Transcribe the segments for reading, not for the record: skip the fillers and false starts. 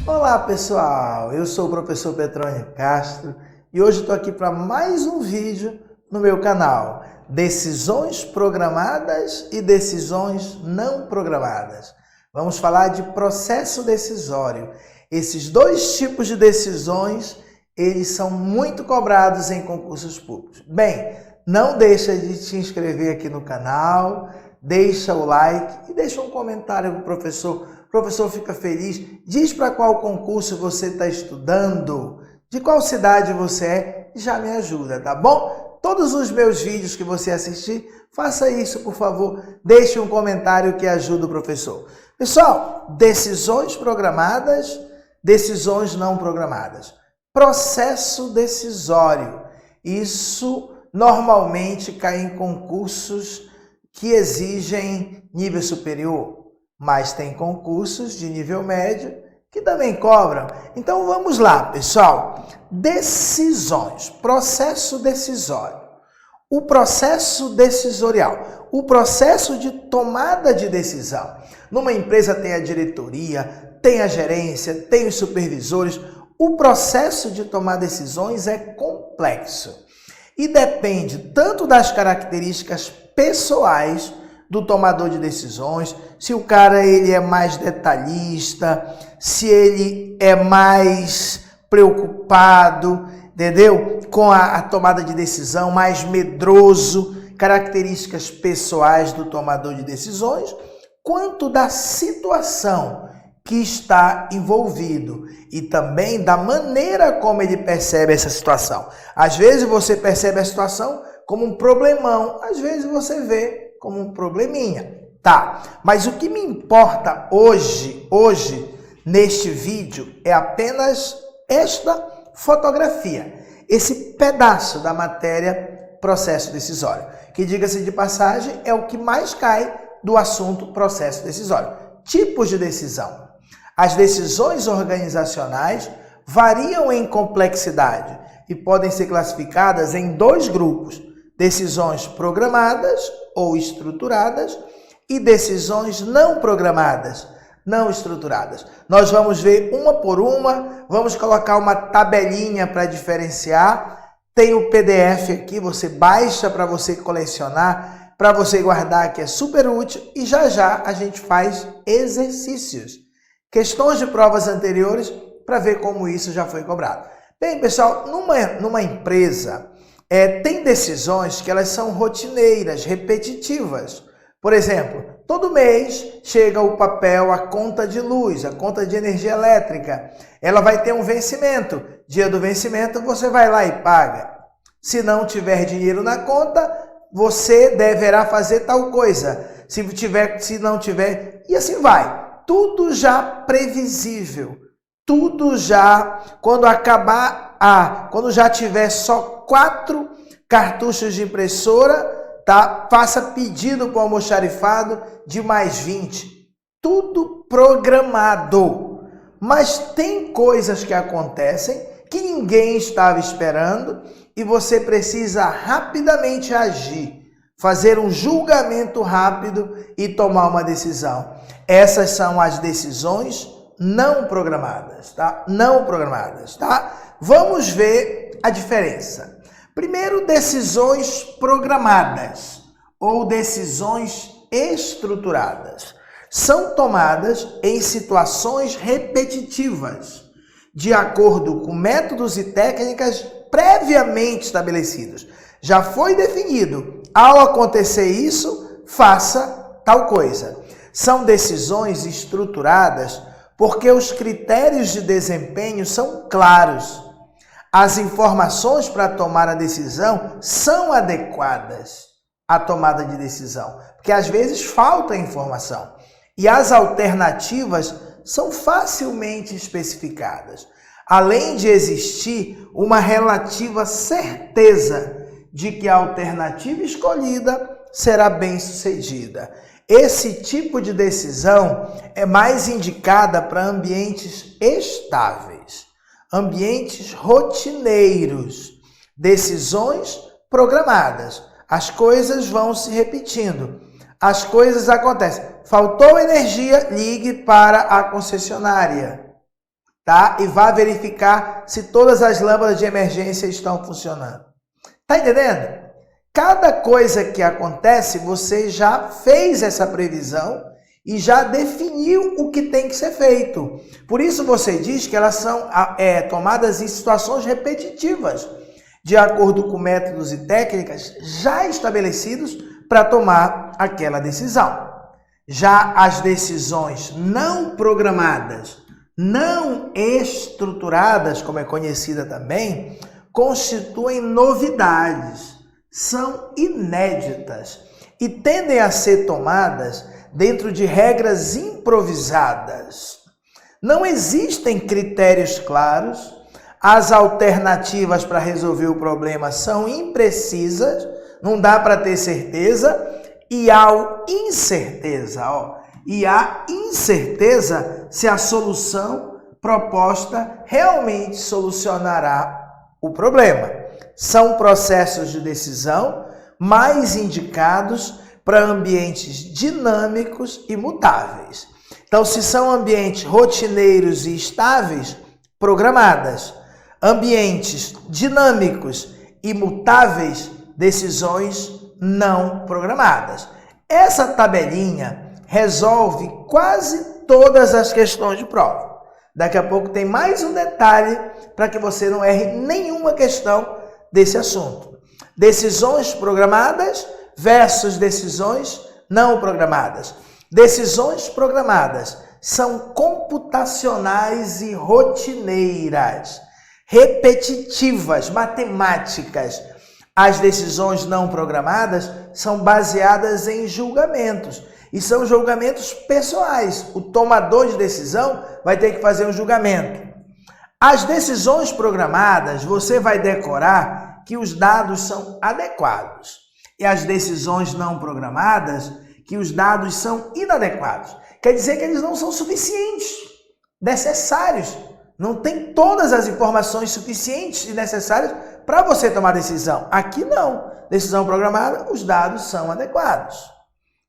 Olá pessoal, eu sou o professor Petrônio Castro e hoje estou aqui para mais um vídeo no meu canal. Decisões programadas e decisões não programadas. Vamos falar de processo decisório. Esses dois tipos de decisões, eles são muito cobrados em concursos públicos. Bem, não deixa de te inscrever aqui no canal, deixa o like e deixa um comentário para o professor. O professor fica feliz, diz para qual concurso você está estudando, de qual cidade você é, já me ajuda, tá bom? Todos os meus vídeos que você assistir, faça isso, por favor, deixe um comentário que ajuda o professor. Pessoal, decisões programadas, decisões não programadas. Processo decisório, isso normalmente cai em concursos que exigem nível superior. Mas tem concursos de nível médio que também cobram. Então vamos lá, pessoal. Decisões, processo decisório. O processo decisorial, o processo de tomada de decisão. Numa empresa tem a diretoria, tem a gerência, tem os supervisores. O processo de tomar decisões é complexo e depende tanto das características pessoais do tomador de decisões, se o cara ele é mais detalhista, se ele é mais preocupado, entendeu? Com a tomada de decisão, mais medroso, características pessoais do tomador de decisões, quanto da situação que está envolvido e também da maneira como ele percebe essa situação. Às vezes você percebe a situação como um problemão, às vezes você vê como um probleminha, tá? Mas o que me importa hoje, neste vídeo, é apenas esta fotografia, esse pedaço da matéria processo decisório, que, diga-se de passagem, é o que mais cai do assunto processo decisório. Tipos de decisão. As decisões organizacionais variam em complexidade e podem ser classificadas em dois grupos: decisões programadas ou estruturadas e decisões não programadas, não estruturadas. Nós vamos ver uma por uma, vamos colocar uma tabelinha para diferenciar. Tem o PDF aqui, você baixa para você colecionar, para você guardar, que é super útil, e já já a gente faz exercícios, questões de provas anteriores, para ver como isso já foi cobrado. Bem, pessoal, numa empresa, tem decisões que elas são rotineiras, repetitivas. Por exemplo, todo mês chega o papel, a conta de luz, a conta de energia elétrica. Ela vai ter um vencimento. Dia do vencimento, você vai lá e paga. Se não tiver dinheiro na conta, você deverá fazer tal coisa. Se não tiver, e assim vai. Tudo já previsível. Tudo já, quando já tiver só 4 cartuchos de impressora, tá? Faça pedido para o almoxarifado de mais 20. Tudo programado. Mas tem coisas que acontecem que ninguém estava esperando e você precisa rapidamente agir, fazer um julgamento rápido e tomar uma decisão. Essas são as decisões não programadas, tá? Não programadas, tá? Vamos ver a diferença. Primeiro, decisões programadas ou decisões estruturadas. São tomadas em situações repetitivas, de acordo com métodos e técnicas previamente estabelecidos. Já foi definido, ao acontecer isso, faça tal coisa. São decisões estruturadas porque os critérios de desempenho são claros. As informações para tomar a decisão são adequadas à tomada de decisão, porque às vezes falta informação. E as alternativas são facilmente especificadas, além de existir uma relativa certeza de que a alternativa escolhida será bem-sucedida. Esse tipo de decisão é mais indicada para ambientes estáveis, ambientes rotineiros, decisões programadas. As coisas vão se repetindo, as coisas acontecem. Faltou energia, ligue para a concessionária. tá? E vá verificar se todas as lâmpadas de emergência estão funcionando. Tá entendendo? Cada coisa que acontece, você já fez essa previsão e já definiu o que tem que ser feito. Por isso você diz que elas são tomadas em situações repetitivas, de acordo com métodos e técnicas já estabelecidos para tomar aquela decisão. Já as decisões não programadas, não estruturadas, como é conhecida também, constituem novidades, são inéditas e tendem a ser tomadas dentro de regras improvisadas. Não existem critérios claros, as alternativas para resolver o problema são imprecisas, não dá para ter certeza, e há incerteza se a solução proposta realmente solucionará o problema. São processos de decisão mais indicados para ambientes dinâmicos e mutáveis. Então, se são ambientes rotineiros e estáveis, programadas. Ambientes dinâmicos e mutáveis, decisões não programadas. Essa tabelinha resolve quase todas as questões de prova. Daqui a pouco tem mais um detalhe para que você não erre nenhuma questão desse assunto. Decisões programadas versus decisões não programadas. Decisões programadas são computacionais e rotineiras, repetitivas, matemáticas. As decisões não programadas são baseadas em julgamentos e são julgamentos pessoais. O tomador de decisão vai ter que fazer um julgamento. As decisões programadas, você vai decorar que os dados são adequados. E as decisões não programadas, que os dados são inadequados. Quer dizer que eles não são suficientes, necessários. Não tem todas as informações suficientes e necessárias para você tomar decisão. Aqui não. Decisão programada, os dados são adequados.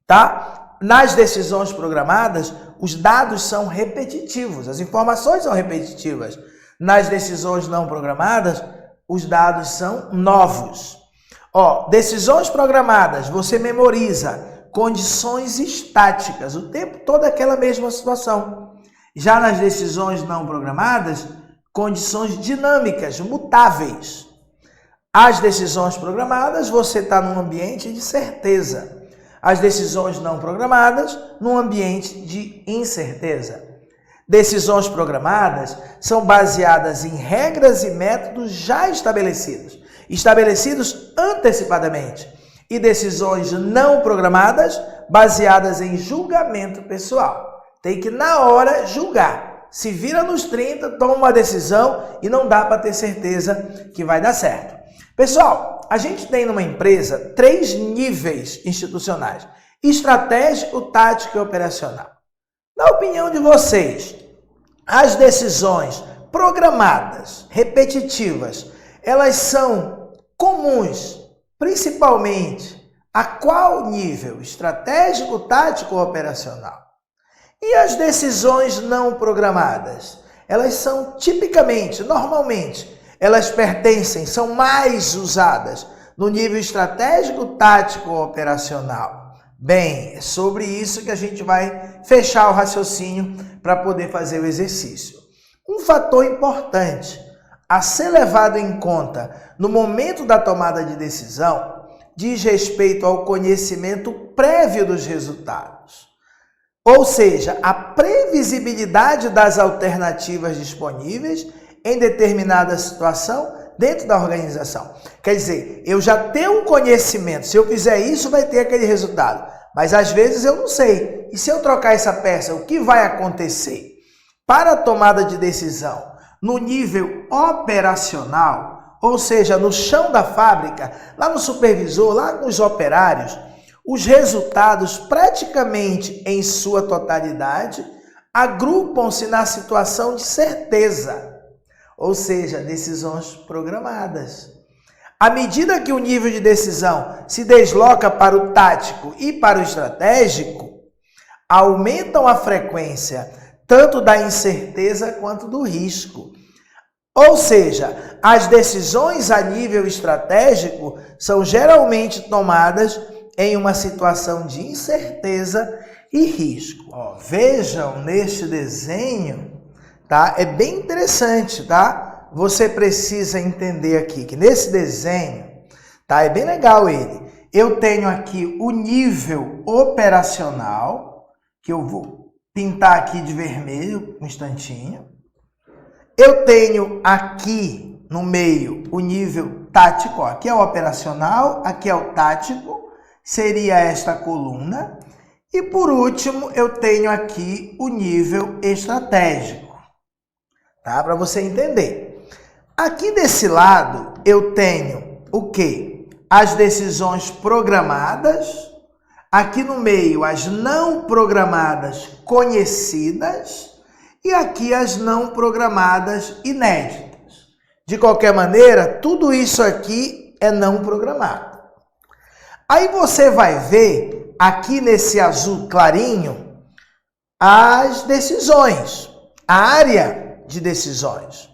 Tá? Nas decisões programadas, os dados são repetitivos, as informações são repetitivas. Nas decisões não programadas, os dados são novos. Decisões programadas, você memoriza condições estáticas, o tempo todo aquela mesma situação. Já nas decisões não programadas, condições dinâmicas, mutáveis. As decisões programadas, você está num ambiente de certeza. As decisões não programadas, num ambiente de incerteza. Decisões programadas são baseadas em regras e métodos já estabelecidos antecipadamente. E decisões não programadas, baseadas em julgamento pessoal. Tem que, na hora, julgar. Se vira nos 30, toma uma decisão e não dá para ter certeza que vai dar certo. Pessoal, a gente tem numa empresa 3 níveis institucionais: estratégico, tático e operacional. Na opinião de vocês, as decisões programadas, repetitivas, elas são comuns, principalmente, a qual nível? Estratégico, tático ou operacional? E as decisões não programadas? Elas são tipicamente, normalmente, elas pertencem, são mais usadas no nível estratégico, tático ou operacional? Bem, é sobre isso que a gente vai fechar o raciocínio para poder fazer o exercício. Um fator importante a ser levado em conta no momento da tomada de decisão diz respeito ao conhecimento prévio dos resultados. Ou seja, a previsibilidade das alternativas disponíveis em determinada situação dentro da organização. Quer dizer, eu já tenho um conhecimento, se eu fizer isso vai ter aquele resultado, mas às vezes eu não sei. E se eu trocar essa peça, o que vai acontecer? Para a tomada de decisão no nível operacional, ou seja, no chão da fábrica, lá no supervisor, lá com os operários, os resultados praticamente em sua totalidade agrupam-se na situação de certeza. Ou seja, decisões programadas. À medida que o nível de decisão se desloca para o tático e para o estratégico, aumentam a frequência tanto da incerteza quanto do risco. Ou seja, as decisões a nível estratégico são geralmente tomadas em uma situação de incerteza e risco. Vejam neste desenho, tá? É bem interessante, tá? Você precisa entender aqui que nesse desenho, tá? É bem legal ele. Eu tenho aqui o nível operacional, que eu vou pintar aqui de vermelho um instantinho. Eu tenho aqui no meio o nível tático, ó, aqui é o operacional, aqui é o tático, seria esta coluna. E por último, eu tenho aqui o nível estratégico, tá? Para você entender. Aqui desse lado, eu tenho o quê? As decisões programadas, aqui no meio as não programadas conhecidas, e aqui as não programadas inéditas. De qualquer maneira, tudo isso aqui é não programado. Aí você vai ver aqui nesse azul clarinho as decisões, a área de decisões.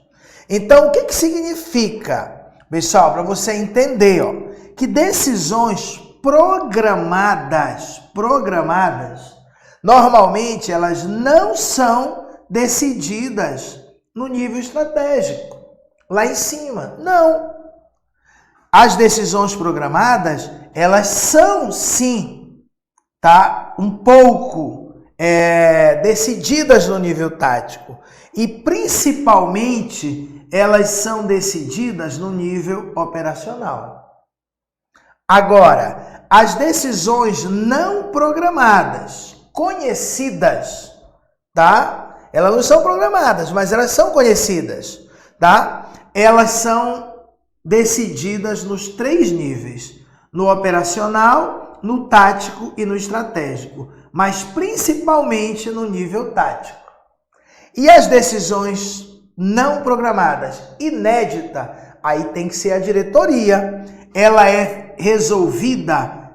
Então, o que significa, pessoal, para você entender, ó, que decisões programadas, normalmente elas não são decididas no nível estratégico, lá em cima. Não. As decisões programadas, elas são sim, tá? Um pouco decididas no nível tático. E principalmente, elas são decididas no nível operacional. Agora, as decisões não programadas, conhecidas, tá? Elas não são programadas, mas elas são conhecidas, tá? Elas são decididas nos 3 níveis, no operacional, no tático e no estratégico, mas principalmente no nível tático. E as decisões não programadas, inédita, aí tem que ser a diretoria. Ela é resolvida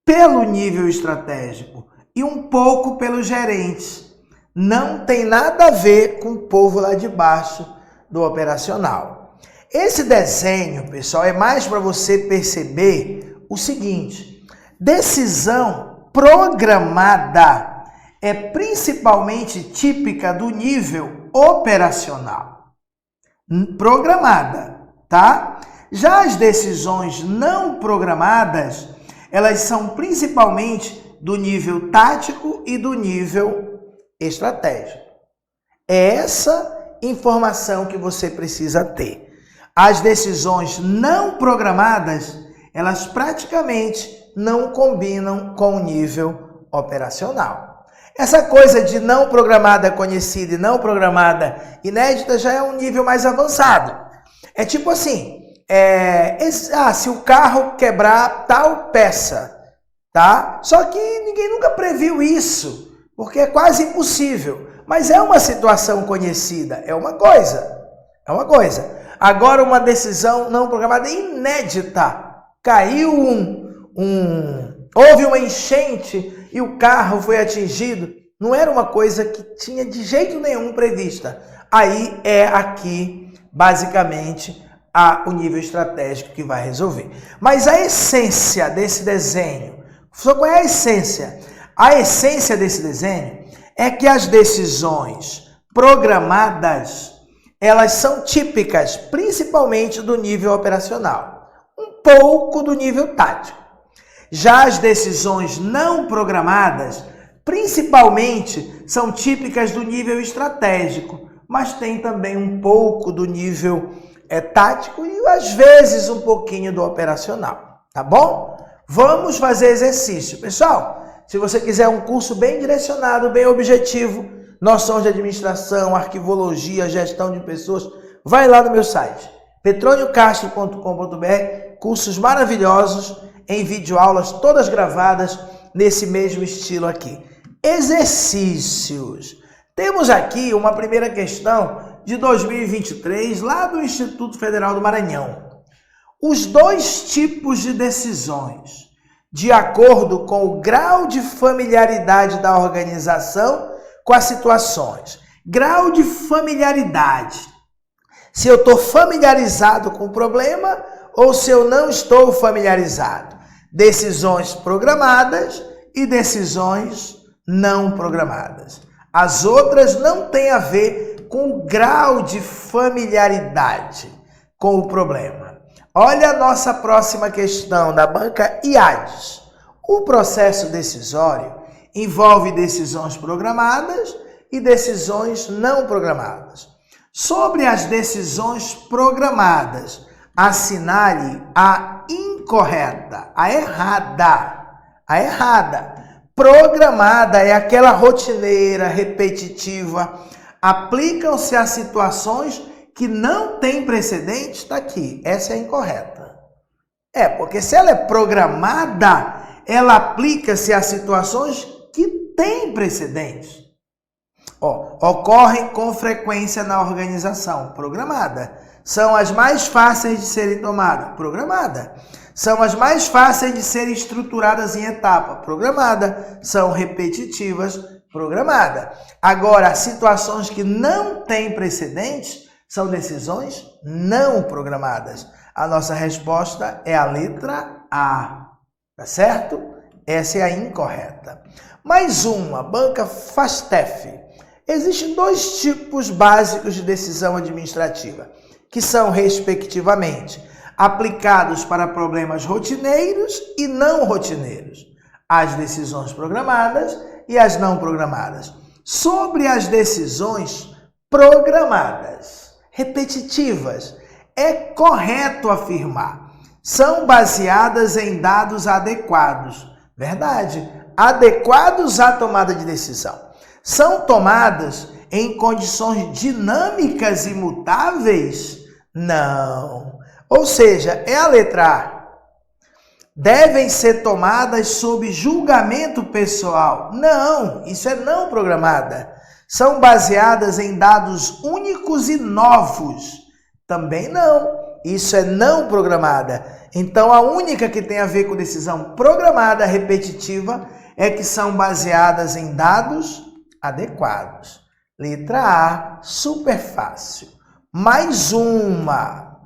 pelo nível estratégico e um pouco pelos gerentes. Não tem nada a ver com o povo lá de baixo do operacional. Esse desenho, pessoal, é mais para você perceber o seguinte: decisão programada é principalmente típica do nível operacional. Programada, tá? Já as decisões não programadas, elas são principalmente do nível tático e do nível estratégico. É essa informação que você precisa ter. As decisões não programadas, elas praticamente não combinam com o nível operacional. Essa coisa de não programada conhecida e não programada inédita já é um nível mais avançado. É tipo assim, se o carro quebrar tal peça, tá? Só que ninguém nunca previu isso, porque é quase impossível. Mas é uma situação conhecida, é uma coisa. Agora, uma decisão não programada inédita. Caiu houve uma enchente e o carro foi atingido. Não era uma coisa que tinha de jeito nenhum prevista. Aí é aqui, basicamente, o nível estratégico que vai resolver. Mas a essência desse desenho, qual é a essência? A essência desse desenho é que as decisões programadas, elas são típicas, principalmente do nível operacional, um pouco do nível tático. Já as decisões não programadas, principalmente, são típicas do nível estratégico, mas tem também um pouco do nível tático e, às vezes, um pouquinho do operacional, tá bom? Vamos fazer exercício. Pessoal, se você quiser um curso bem direcionado, bem objetivo, noções de administração, arquivologia, gestão de pessoas, vai lá no meu site, petroniocastro.com.br, cursos maravilhosos em videoaulas, todas gravadas nesse mesmo estilo aqui. Exercícios. Temos aqui uma primeira questão de 2023, lá do Instituto Federal do Maranhão. Os 2 tipos de decisões, de acordo com o grau de familiaridade da organização com as situações. Grau de familiaridade. Se eu estou familiarizado com o problema ou se eu não estou familiarizado. Decisões programadas e decisões não programadas. As outras não têm a ver com o grau de familiaridade com o problema. Olha a nossa próxima questão da banca IADES. O processo decisório envolve decisões programadas e decisões não programadas. Sobre as decisões programadas, assinale a incorreta, a errada. A errada. Programada é aquela rotineira, repetitiva. Aplicam-se a situações que não têm precedente, está aqui. Essa é a incorreta. Porque se ela é programada, ela aplica-se a situações que têm precedentes. Ocorrem com frequência na organização, programada. São as mais fáceis de serem tomadas, programada. São as mais fáceis de serem estruturadas em etapa, programada. São repetitivas, programada. Agora, situações que não têm precedentes são decisões não programadas. A nossa resposta é a letra A, tá certo? Essa é a incorreta. Mais uma, banca FASTEF. Existem dois tipos básicos de decisão administrativa, que são, respectivamente, aplicados para problemas rotineiros e não rotineiros, as decisões programadas e as não programadas. Sobre as decisões programadas, repetitivas, é correto afirmar, são baseadas em dados adequados. Verdade, adequados à tomada de decisão. São tomadas em condições dinâmicas e mutáveis? Não. Ou seja, é a letra A. Devem ser tomadas sob julgamento pessoal? Não, isso é não programada. São baseadas em dados únicos e novos? Também não, isso é não programada. Então, a única que tem a ver com decisão programada repetitiva é que são baseadas em dados adequados. Letra A, super fácil. Mais uma.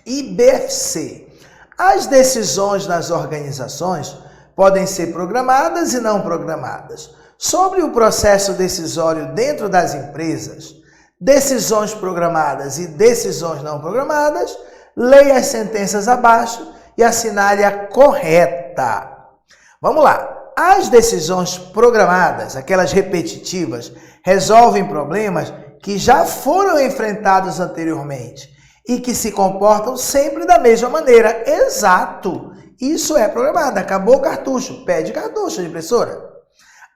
IBFC. As decisões nas organizações podem ser programadas e não programadas. Sobre o processo decisório dentro das empresas, decisões programadas e decisões não programadas, leia as sentenças abaixo e assinale a correta. Vamos lá. As decisões programadas, aquelas repetitivas, resolvem problemas que já foram enfrentados anteriormente e que se comportam sempre da mesma maneira. Exato! Isso é programado. Acabou o cartucho. Pede cartucho de impressora.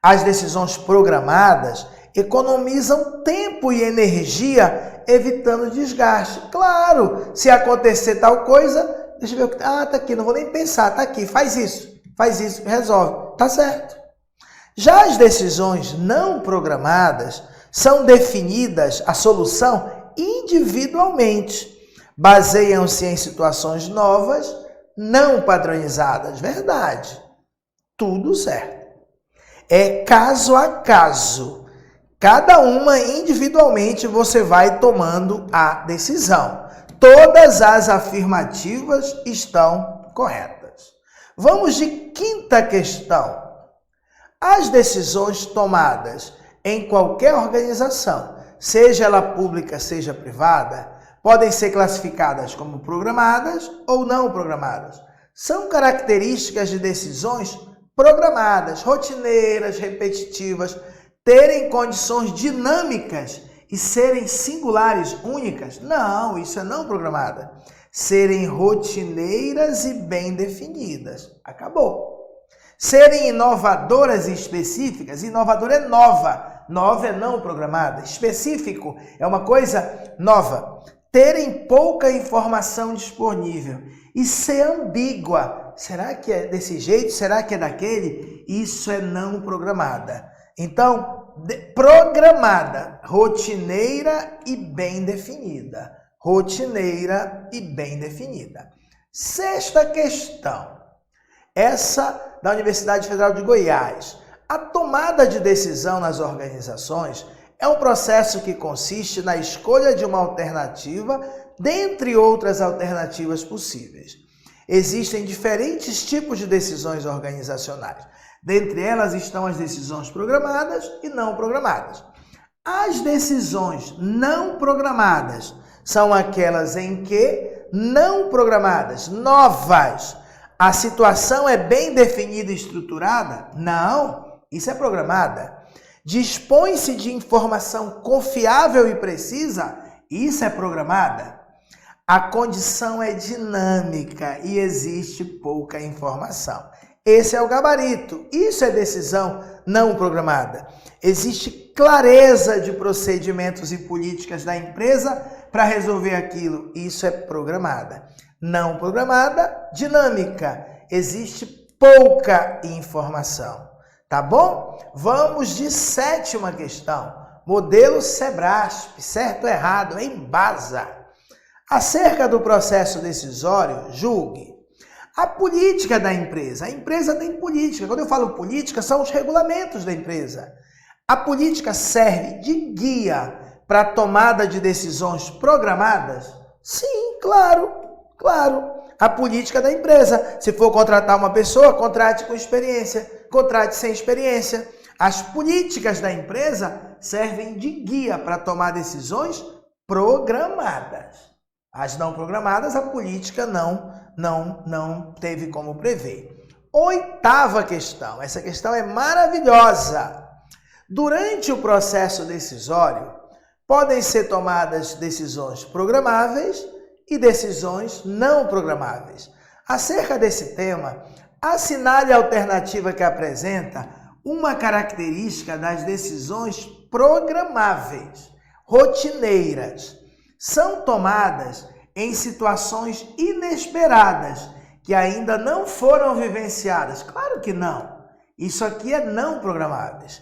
As decisões programadas economizam tempo e energia, evitando desgaste. Claro, se acontecer tal coisa, deixa eu ver o que tá aqui, não vou nem pensar, tá aqui, faz isso, resolve. Tá certo. Já as decisões não programadas são definidas a solução individualmente. Baseiam-se em situações novas, não padronizadas. Verdade. Tudo certo. É caso a caso. Cada uma individualmente você vai tomando a decisão. Todas as afirmativas estão corretas. Vamos de quinta questão. As decisões tomadas em qualquer organização, seja ela pública, seja privada, podem ser classificadas como programadas ou não programadas. São características de decisões programadas, rotineiras, repetitivas, terem condições dinâmicas e serem singulares, únicas. Não, isso é não programada. Serem rotineiras e bem definidas. Acabou. Serem inovadoras e específicas. Inovadora é nova. Nova é não programada. Específico é uma coisa nova. Terem pouca informação disponível. E ser ambígua. Será que é desse jeito? Será que é daquele? Isso é não programada. Então, programada, rotineira e bem definida. Rotineira e bem definida. Sexta questão. Essa da Universidade Federal de Goiás. A tomada de decisão nas organizações é um processo que consiste na escolha de uma alternativa dentre outras alternativas possíveis. Existem diferentes tipos de decisões organizacionais. Dentre elas estão as decisões programadas e não programadas. As decisões não programadas são aquelas em que, não programadas, novas, a situação é bem definida e estruturada? Não, isso é programada. Dispõe-se de informação confiável e precisa? Isso é programada. A condição é dinâmica e existe pouca informação. Esse é o gabarito. Isso é decisão não programada. Existe clareza de procedimentos e políticas da empresa para resolver aquilo. Isso é programada. Não programada, dinâmica. Existe pouca informação. Tá bom? Vamos de 7ª questão. Modelo Sebrasp, certo ou errado, embasa. Acerca do processo decisório, julgue. A política da empresa. A empresa tem política. Quando eu falo política, são os regulamentos da empresa. A política serve de guia para a tomada de decisões programadas? Sim, claro. A política da empresa. Se for contratar uma pessoa, contrate com experiência. Contrate sem experiência. As políticas da empresa servem de guia para tomar decisões programadas. As não programadas, a política não teve como prever. 8ª questão. Essa questão é maravilhosa. Durante o processo decisório, podem ser tomadas decisões programáveis e decisões não programáveis. Acerca desse tema, assinale a alternativa que apresenta uma característica das decisões programáveis, rotineiras. São tomadas em situações inesperadas, que ainda não foram vivenciadas. Claro que não. Isso aqui é não programáveis.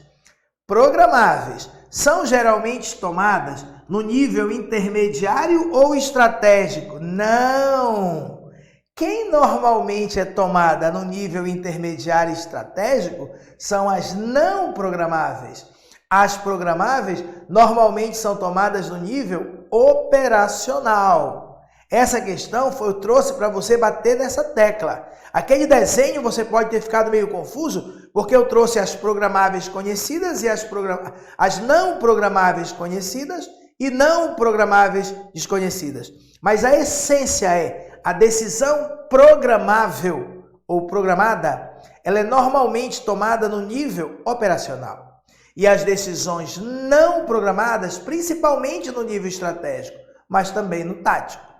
Programáveis são geralmente tomadas no nível intermediário ou estratégico? Não! Quem normalmente é tomada no nível intermediário e estratégico são as não programáveis. As programáveis normalmente são tomadas no nível operacional. Essa questão eu trouxe para você bater nessa tecla. Aquele desenho você pode ter ficado meio confuso, porque eu trouxe as programáveis conhecidas e as não programáveis conhecidas e não programáveis desconhecidas. Mas a essência é a decisão programável ou programada, ela é normalmente tomada no nível operacional. E as decisões não programadas, principalmente no nível estratégico, mas também no tático.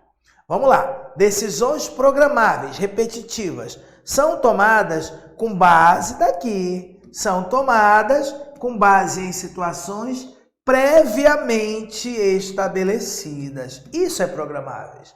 Vamos lá. Decisões programáveis, repetitivas, são tomadas com base daqui. São tomadas com base em situações previamente estabelecidas. Isso é programáveis.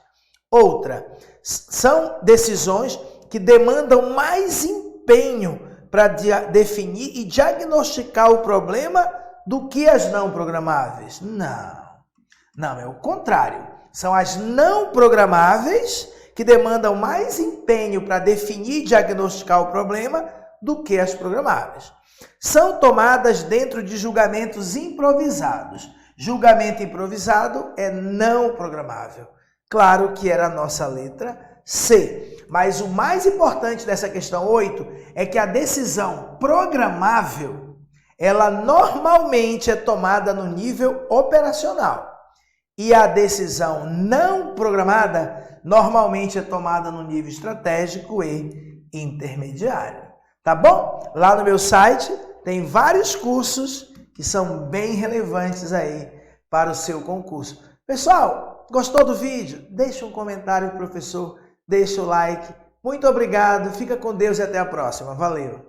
Outra, são decisões que demandam mais empenho para definir e diagnosticar o problema do que as não programáveis. Não, é o contrário. São as não programáveis que demandam mais empenho para definir e diagnosticar o problema do que as programáveis. São tomadas dentro de julgamentos improvisados. Julgamento improvisado é não programável. Claro que era a nossa letra C. Mas o mais importante dessa questão 8 é que a decisão programável, ela normalmente é tomada no nível operacional. E a decisão não programada normalmente é tomada no nível estratégico e intermediário. Tá bom? Lá no meu site tem vários cursos que são bem relevantes aí para o seu concurso. Pessoal, gostou do vídeo? Deixa um comentário, professor. Deixa o like. Muito obrigado. Fica com Deus e até a próxima. Valeu!